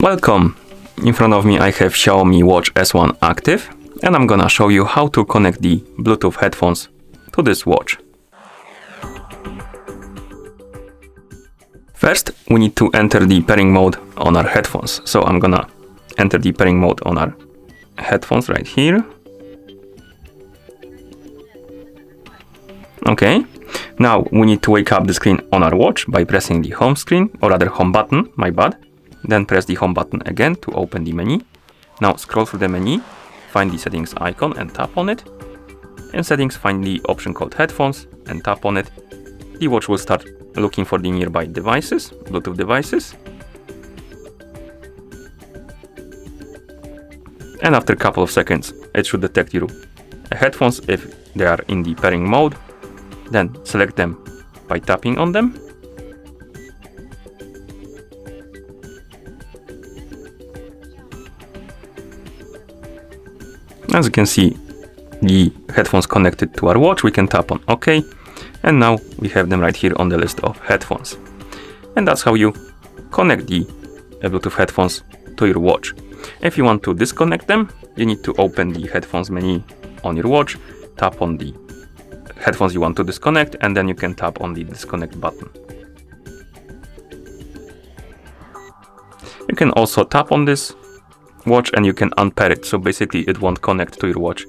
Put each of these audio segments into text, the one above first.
Welcome! In front of me I have Xiaomi Watch S1 Active and I'm gonna show you how to connect the Bluetooth headphones to this watch. First, we need to enter the pairing mode on our headphones. So I'm gonna enter the pairing mode on our headphones right here. Okay, now we need to wake up the screen on our watch by pressing the home screen, or rather home button, my bad. Then press the home button again to open the menu. Now scroll through the menu, find the settings icon and tap on it. In settings, find the option called headphones and tap on it. The watch will start looking for the nearby devices, Bluetooth devices. And after a couple of seconds, it should detect your headphones if they are in the pairing mode. Then select them by tapping on them. As you can see, the headphones connected to our watch. We can tap on OK, and now we have them right here on the list of headphones. And that's how you connect the Bluetooth headphones to your watch. If you want to disconnect them, you need to open the headphones menu on your watch, tap on the headphones you want to disconnect, and then you can tap on the disconnect button. You can also tap on this watch and you can unpair it, so basically it won't connect to your watch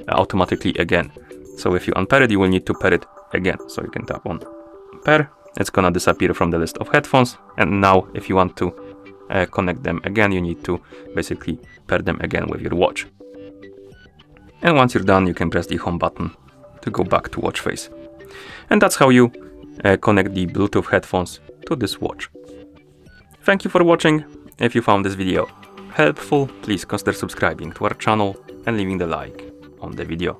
automatically again. So if you unpair it, you will need to pair it again. So you can tap on pair, it's gonna disappear from the list of headphones, and now if you want to connect them again, you need to basically pair them again with your watch. And once you're done, you can press the home button to go back to watch face. And that's how you connect the Bluetooth headphones to this watch. Thank you for watching. If you found this video helpful, please consider subscribing to our channel and leaving the like on the video.